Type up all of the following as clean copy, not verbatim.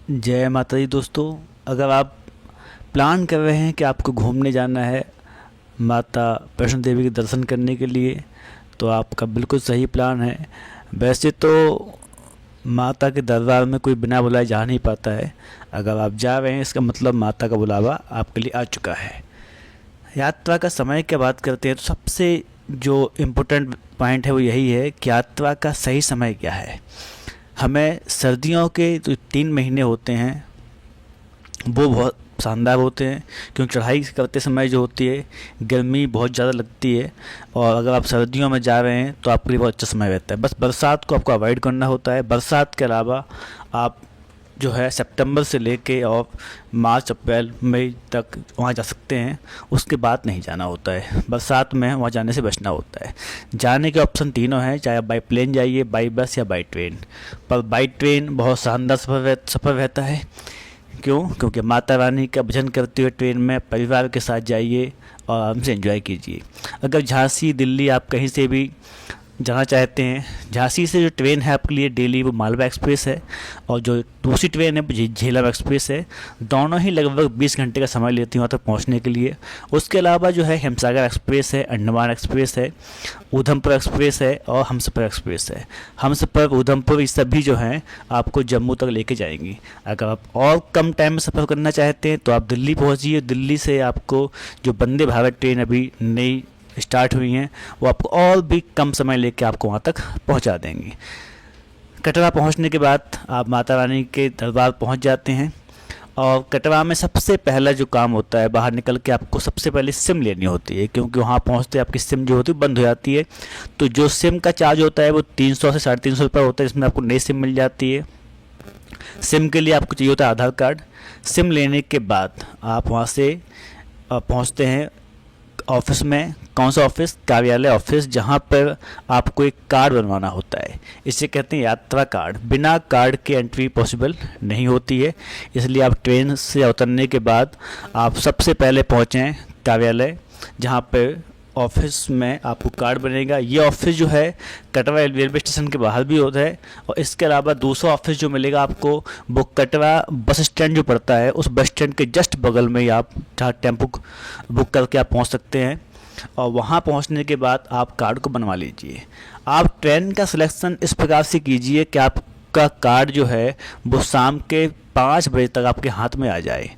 जय माता दी दोस्तों। अगर आप प्लान कर रहे हैं कि आपको घूमने जाना है माता वैष्णो देवी के दर्शन करने के लिए, तो आपका बिल्कुल सही प्लान है। वैसे तो माता के दरबार में कोई बिना बुलाए जा नहीं पाता है। अगर आप जा रहे हैं इसका मतलब माता का बुलावा आपके लिए आ चुका है। यात्रा का समय की बात करते हैं तो सबसे जो इम्पोर्टेंट पॉइंट है वो यही है कि यात्रा का सही समय क्या है। हमें सर्दियों के जो 3 महीने होते हैं वो बहुत शानदार होते हैं, क्योंकि चढ़ाई करते समय जो होती है गर्मी बहुत ज़्यादा लगती है। और अगर आप सर्दियों में जा रहे हैं तो आपके लिए बहुत अच्छा समय रहता है। बस बरसात को आपको अवॉइड करना होता है। बरसात के अलावा आप जो है सितंबर से लेके और मार्च अप्रैल मई तक वहाँ जा सकते हैं, उसके बाद नहीं जाना होता है। बरसात में वहाँ जाने से बचना होता है। जाने के ऑप्शन तीनों हैं, चाहे आप बाई प्लेन जाइए, बाई बस या बाई ट्रेन। पर बाई ट्रेन बहुत शानदार सफ़र रहता है। क्यों? क्योंकि माता रानी का भजन करते हुए ट्रेन में परिवार के साथ जाइए और आराम से एंजॉय कीजिए। अगर झांसी दिल्ली आप कहीं से भी जाना चाहते हैं, झांसी से जो ट्रेन है आपके लिए डेली वो मालवा एक्सप्रेस है, और जो दूसरी ट्रेन है झेलम एक्सप्रेस है। दोनों ही लगभग 20 घंटे का समय लेती हैं वहाँ तक पहुँचने के लिए। उसके अलावा जो है हिमसागर एक्सप्रेस है, अंडमान एक्सप्रेस है, ऊधमपुर एक्सप्रेस है और हमसफ़र एक्सप्रेस है। हमसफ़र, ऊधमपुर, ये सभी जो हैं आपको जम्मू तक लेके जाएंगी। अगर आप और कम टाइम में सफ़र करना चाहते हैं तो आप दिल्ली पहुँचिए। दिल्ली से आपको जो वंदे भारत ट्रेन अभी नई स्टार्ट हुई हैं वो आपको और भी कम समय लेके आपको वहाँ तक पहुँचा देंगी। कटरा पहुँचने के बाद आप माता रानी के दरबार पहुँच जाते हैं, और कटरा में सबसे पहला जो काम होता है, बाहर निकल के आपको सबसे पहले सिम लेनी होती है, क्योंकि वहाँ पहुँचते आपकी सिम जो होती है बंद हो जाती है। तो जो सिम का चार्ज होता है वो 300 से 350 रुपये होता है, जिसमें आपको नई सिम मिल जाती है। सिम के लिए आपको चाहिए होता है आधार कार्ड। सिम लेने के बाद आप वहाँ से पहुँचते हैं ऑफिस में। कौन सा ऑफिस? कार्यालय ऑफिस, जहाँ पर आपको एक कार्ड बनवाना होता है। इसे कहते हैं यात्रा कार्ड। बिना कार्ड के एंट्री पॉसिबल नहीं होती है, इसलिए आप ट्रेन से उतरने के बाद आप सबसे पहले पहुँचें कार्यालय, जहाँ पर ऑफिस में आपको कार्ड बनेगा। ये ऑफिस जो है कटरा रेलवे स्टेशन के बाहर भी होता है, और इसके अलावा दूसरा ऑफिस जो मिलेगा आपको वो कटरा बस स्टैंड जो पड़ता है उस बस स्टैंड के जस्ट बगल में ही आप जहाँ टेम्पो बुक करके आप पहुंच सकते हैं। और वहां पहुंचने के बाद आप कार्ड को बनवा लीजिए। आप ट्रेन का सिलेक्शन इस प्रकार से कीजिए कि आपका कार्ड जो है वो शाम के 5 बजे तक आपके हाथ में आ जाए।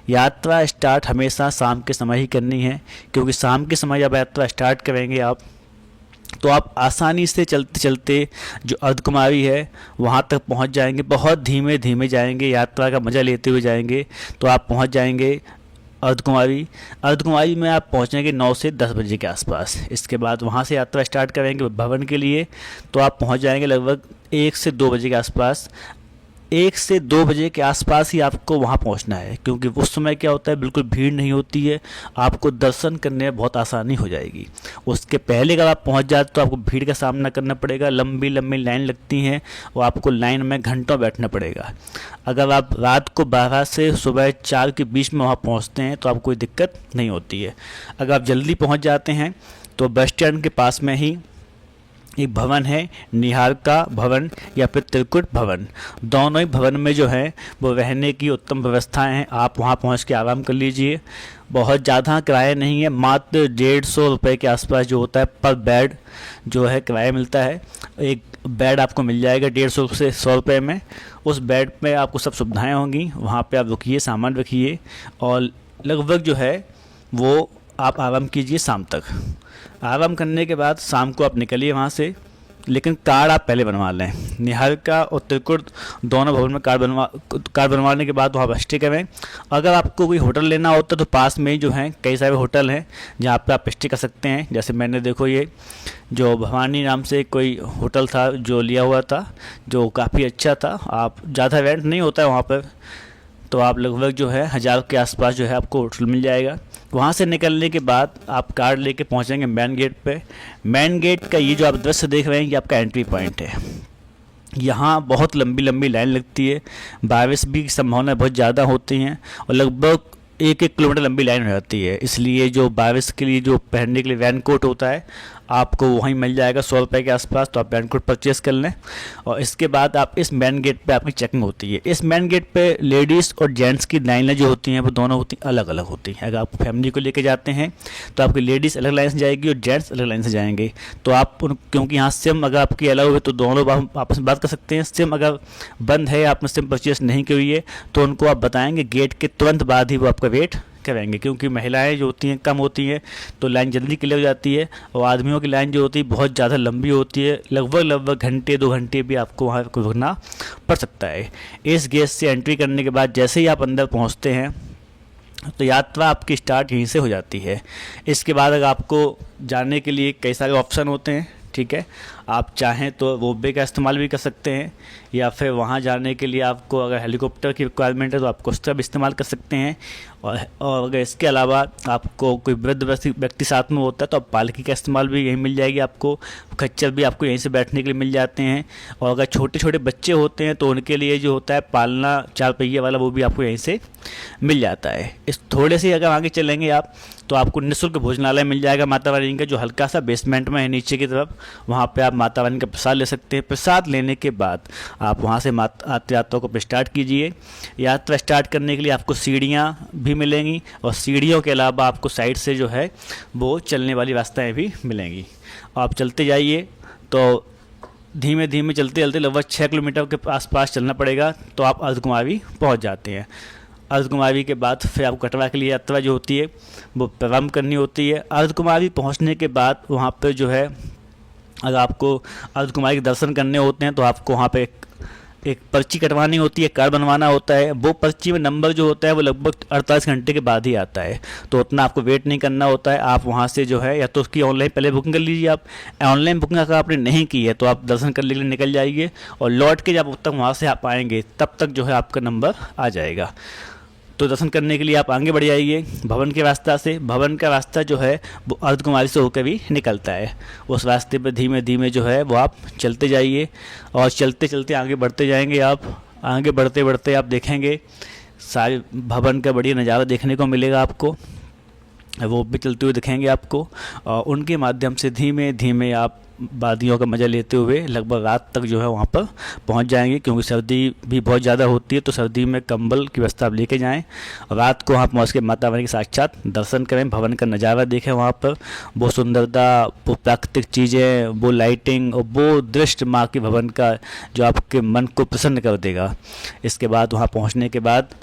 यात्रा स्टार्ट हमेशा शाम के समय ही करनी है, क्योंकि शाम के समय जब यात्रा स्टार्ट करेंगे आप, तो आप आसानी से चलते चलते जो अर्धकुमारी है वहाँ तक पहुँच जाएंगे। बहुत धीमे धीमे जाएंगे, यात्रा का मज़ा लेते हुए जाएंगे, तो आप पहुँच जाएंगे अर्धकुमारी। अर्धकुमारी में आप पहुँचेंगे 9 से 10 बजे के आसपास। इसके बाद वहाँ से यात्रा स्टार्ट करेंगे भवन के लिए, तो आप पहुँच जाएंगे लगभग 1 से 2 बजे के आसपास। 1 से 2 बजे के आसपास ही आपको वहाँ पहुँचना है, क्योंकि उस समय क्या होता है बिल्कुल भीड़ नहीं होती है, आपको दर्शन करने में बहुत आसानी हो जाएगी। उसके पहले अगर आप पहुँच जाते तो आपको भीड़ का सामना करना पड़ेगा, लंबी लंबी लाइन लगती हैं और आपको लाइन में घंटों बैठना पड़ेगा। अगर आप रात को 12 से सुबह 4 के बीच में वहाँ पहुँचते हैं तो आपको कोई दिक्कत नहीं होती है। अगर आप जल्दी पहुँच जाते हैं तो बस स्टैंड के पास में ही एक भवन है, निहारिका भवन या फिर त्रिकुट भवन। दोनों ही भवन में जो है वो रहने की उत्तम व्यवस्थाएं हैं। आप वहां पहुंच के आराम कर लीजिए। बहुत ज़्यादा किराया नहीं है, मात्र 150 रुपये के आसपास जो होता है पर बेड जो है किराया मिलता है। एक बेड आपको मिल जाएगा 150 से 100 रुपये में। उस बेड में आपको सब सुविधाएँ होंगी। वहाँ पर आप रुकिए, सामान रखिए, और लगभग जो है वो आप आराम कीजिए शाम तक। आराम करने के बाद शाम को आप निकलिए वहाँ से, लेकिन कार्ड आप पहले बनवा लें। निहारिका और त्रिकुट दोनों भवन में कार्ड बनवाने के बाद वहाँ स्टे करें। अगर आपको कोई होटल लेना होता तो पास में ही जो है कई सारे होटल हैं जहाँ पे आप स्टे कर सकते हैं। जैसे मैंने देखो ये जो भवानी नाम से कोई होटल था जो लिया हुआ था, जो काफ़ी अच्छा था। आप ज़्यादा रेंट नहीं होता है वहाँ पर, तो आप लगभग जो है 1000 के आसपास जो है आपको होटल मिल जाएगा। वहाँ से निकलने के बाद आप कार्ड लेके पहुँचेंगे मेन गेट पे। मेन गेट का ये जो आप दृश्य देख रहे हैं ये आपका एंट्री पॉइंट है। यहाँ बहुत लंबी लंबी लाइन लगती है, बारिश भी संभावना बहुत ज़्यादा होती हैं, और लगभग 1-1 किलोमीटर लंबी लाइन हो जाती है। इसलिए जो बारिश के लिए जो पहनने के लिए रेन कोट होता है आपको वहीं मिल जाएगा 100 रुपये के आसपास। तो आप बैन कोड परचेज़ कर लें और इसके बाद आप इस मेन गेट पे आपकी चेकिंग होती है। इस मेन गेट पे लेडीज़ और जेंट्स की लाइनें जो होती हैं वो दोनों होती अलग अलग होती हैं। अगर आप फैमिली को लेके जाते हैं तो आपकी लेडीज़ अलग लाइन से जाएगी और जेंट्स अलग लाइन से जाएंगे। तो आप क्योंकि यहाँ सिम अगर आपकी अलाउ है तो दोनों आपस में बात कर सकते हैं। सिम अगर बंद है, आपने सिम परचेस नहीं की हुई है, तो उनको आप बताएंगे, गेट के तुरंत बाद ही वो आपका वेट करेंगे। क्योंकि महिलाएं जो होती हैं कम होती हैं तो लाइन जल्दी क्लियर हो जाती है, और आदमियों की लाइन जो होती है बहुत ज़्यादा लंबी होती है, लगभग घंटे 2 घंटे भी आपको वहाँ रुकना पड़ सकता है। इस गेट से एंट्री करने के बाद जैसे ही आप अंदर पहुँचते हैं तो यात्रा आपकी स्टार्ट यहीं से हो जाती है। इसके बाद अगर आपको जाने के लिए कई सारे ऑप्शन होते हैं, ठीक है, आप चाहें तो रोपवे का इस्तेमाल भी कर सकते हैं, या फिर वहाँ जाने के लिए आपको अगर हेलीकॉप्टर की रिक्वायरमेंट है तो आपको उसका भी इस्तेमाल कर सकते हैं। और अगर इसके अलावा आपको कोई वृद्ध व्यक्ति साथ में होता है तो आप पालकी का इस्तेमाल भी यहीं मिल जाएगी आपको। खच्चर भी आपको यहीं से बैठने के लिए मिल जाते हैं। और अगर छोटे छोटे बच्चे होते हैं तो उनके लिए जो होता है पालना 4 पहिए वाला, वो भी आपको यहीं से मिल जाता है। इस थोड़े से अगर आगे चलेंगे आप तो आपको निःशुल्क भोजनालय मिल जाएगा माता रानी का, जो हल्का सा बेसमेंट में है नीचे की तरफ। वहाँ पे आप माता रानी का प्रसाद ले सकते हैं। प्रसाद लेने के बाद आप वहाँ से यात्रा को स्टार्ट कीजिए। यात्रा स्टार्ट करने के लिए आपको सीढ़ियाँ भी मिलेंगी, और सीढ़ियों के अलावा आपको साइड से जो है वो चलने वाली रास्ताएँ भी मिलेंगी। आप चलते जाइए तो धीमे धीमे चलते चलते लगभग 6 किलोमीटर के आसपास चलना पड़ेगा तो आप अर्धकुमारी पहुँच जाते हैं। अर्धकुमारी के बाद फिर आपको कटरा के लिए यात्रा जो होती है वो प्रारंभ करनी होती है। अर्धकुमारी पहुंचने के बाद वहां पर जो है, अगर आपको अर्धकुमारी के दर्शन करने होते हैं तो आपको वहां पे एक पर्ची कटवानी होती है, कार्ड बनवाना होता है। वो पर्ची में नंबर जो होता है वो लगभग 48 घंटे के बाद ही आता है, तो उतना आपको वेट नहीं करना होता है। आप वहाँ से जो है या तो उसकी ऑनलाइन पहले बुकिंग कर लीजिए। आप ऑनलाइन बुकिंग अगर आपने नहीं की है तो आप दर्शन करने के लिए निकल जाइए, और लौट के जब तक वहाँ से आप आएंगे तब तक जो है आपका नंबर आ जाएगा। तो दर्शन करने के लिए आप आगे बढ़ जाइए भवन के रास्ता से। भवन का रास्ता जो है वो अर्धकुमारी से होकर भी निकलता है। उस रास्ते पर धीमे धीमे जो है वो आप चलते जाइए, और चलते चलते आगे बढ़ते जाएंगे। आप आगे बढ़ते बढ़ते आप देखेंगे सारे भवन का बढ़िया नज़ारा देखने को मिलेगा आपको, वो भी चलते हुए दिखेंगे आपको। और उनके माध्यम से धीमे धीमे आप वादियों का मज़ा लेते हुए लगभग रात तक जो है वहाँ पर पहुँच जाएंगे। क्योंकि सर्दी भी बहुत ज़्यादा होती है तो सर्दी में कंबल की व्यवस्था आप लेके जाएं। और रात को वहाँ पहुँच के माता रानी के साक्षात दर्शन करें, भवन का नज़ारा देखें। वहाँ पर वो सुंदरता, वो प्राकृतिक चीज़ें, वो लाइटिंग और वो दृश्य माँ के भवन का जो आपके मन को प्रसन्न कर देगा। इसके बाद वहाँ पहुँचने के बाद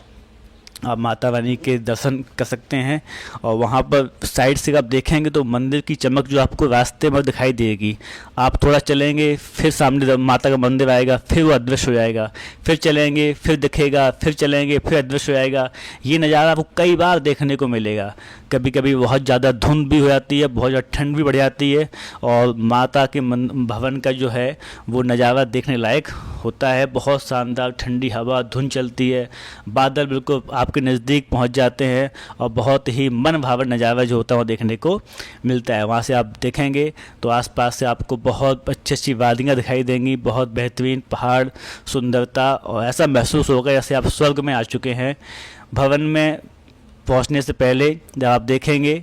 आप माता रानी के दर्शन कर सकते हैं, और वहाँ पर साइड से आप देखेंगे तो मंदिर की चमक जो आपको रास्ते में दिखाई देगी। आप थोड़ा चलेंगे फिर सामने माता का मंदिर आएगा, फिर वो अदृश्य हो जाएगा, फिर चलेंगे फिर दिखेगा, फिर चलेंगे फिर अदृश्य हो जाएगा। ये नज़ारा आपको कई बार देखने को मिलेगा। कभी कभी बहुत ज़्यादा धुंध भी हो जाती है, बहुत ज़्यादा ठंड भी बढ़ जाती है, और माता के भवन का जो है वो नज़ारा देखने लायक होता है। बहुत शानदार ठंडी हवा, धुंध चलती है, बादल बिल्कुल आपके नज़दीक पहुंच जाते हैं, और बहुत ही मन भावन नज़ारा जो होता है वो देखने को मिलता है। वहाँ से आप देखेंगे तो आसपास से आपको बहुत अच्छी अच्छी वादियाँ दिखाई देंगी, बहुत बेहतरीन पहाड़, सुंदरता, और ऐसा महसूस होगा जैसे आप स्वर्ग में आ चुके हैं। भवन में पहुंचने से पहले जब आप देखेंगे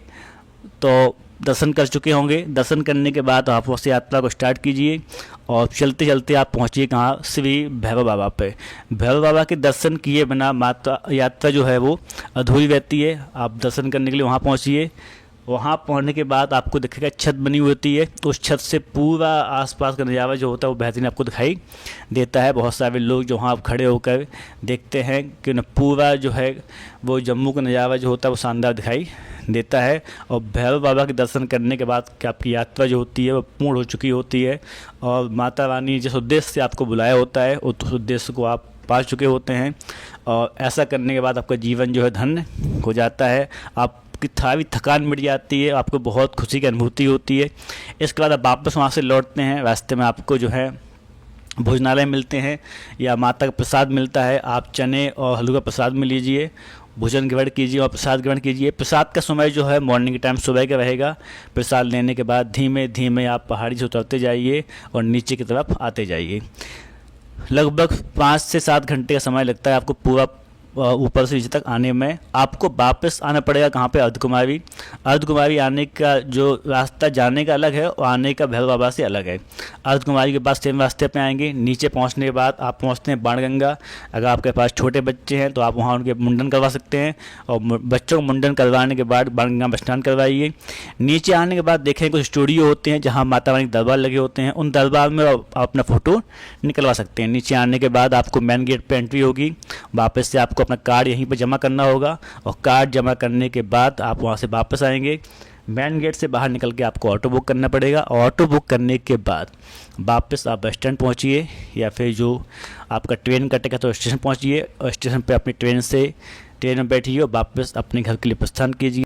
तो दर्शन कर चुके होंगे। दर्शन करने के बाद आप उस यात्रा को स्टार्ट कीजिए, और चलते चलते आप पहुंचिए कहाँ, श्री भैरव बाबा पे। भैरव बाबा के दर्शन किए बिना माता यात्रा जो है वो अधूरी रहती है। आप दर्शन करने के लिए वहाँ पहुँचिए। वहाँ पहुँचने के बाद आपको दिखेगा छत बनी हुई होती है, तो उस छत से पूरा आसपास का नज़ारा जो होता है वो बेहतरीन आपको दिखाई देता है। बहुत सारे लोग जो वहाँ खड़े होकर देखते हैं कि उन्हें पूरा जो है वो जम्मू का नज़ारा जो होता है वो शानदार दिखाई देता है। और भैरव बाबा के दर्शन करने के बाद कि आपकी यात्रा जो होती है वो पूर्ण हो चुकी होती है, और माता रानी जिस उद्देश्य से आपको बुलाया होता है उस उद्देश्य को आप पा चुके होते हैं। और ऐसा करने के बाद आपका जीवन जो है धन्य हो जाता है। आपकी सारी थकान मिट जाती है, आपको बहुत खुशी की अनुभूति होती है। इसके बाद आप वापस वहाँ से लौटते हैं। रास्ते में आपको जो है भोजनालय मिलते हैं या माता का प्रसाद मिलता है। आप चने और हलवा प्रसाद में लीजिए, भोजन ग्रहण कीजिए और प्रसाद ग्रहण कीजिए। प्रसाद का समय जो है मॉर्निंग के टाइम सुबह का रहेगा। प्रसाद लेने के बाद धीमे धीमे आप पहाड़ी से उतरते जाइए और नीचे की तरफ आते जाइए। लगभग 5 से 7 घंटे का समय लगता है आपको पूरा ऊपर से नीचे तक आने में आपको वापस आना पड़ेगा। कहाँ पे? अर्धकुमारी। अर्धकुमारी आने का जो रास्ता जाने का अलग है और आने का भैरव बाबा से अलग है। अर्धकुमारी के बाद सेम रास्ते पे आएंगे। नीचे पहुँचने के बाद आप पहुँचते हैं बाणगंगा। अगर आपके पास छोटे बच्चे हैं तो आप वहाँ उनके मुंडन करवा सकते हैं, और बच्चों को मुंडन करवाने के बाद बाणगंगा में स्नान करवाइए। नीचे आने के बाद देखें कुछ स्टूडियो होते हैं जहाँ माता रानी के दरबार लगे होते हैं, उन दरबार में आप अपना फ़ोटो निकलवा सकते हैं। नीचे आने के बाद आपको मेन गेट पे एंट्री होगी। वापस से आपको अपना कार्ड यहीं पे जमा करना होगा, और कार्ड जमा करने के बाद आप वहाँ से वापस आएंगे। मेन गेट से बाहर निकल के आपको ऑटो बुक करना पड़ेगा। ऑटो बुक करने के बाद वापस आप बस स्टैंड पहुँचिए, या फिर जो आपका ट्रेन का टिकट तो स्टेशन पहुँचिए, और स्टेशन पे अपनी ट्रेन में बैठिए और वापस अपने घर के लिए प्रस्थान कीजिए।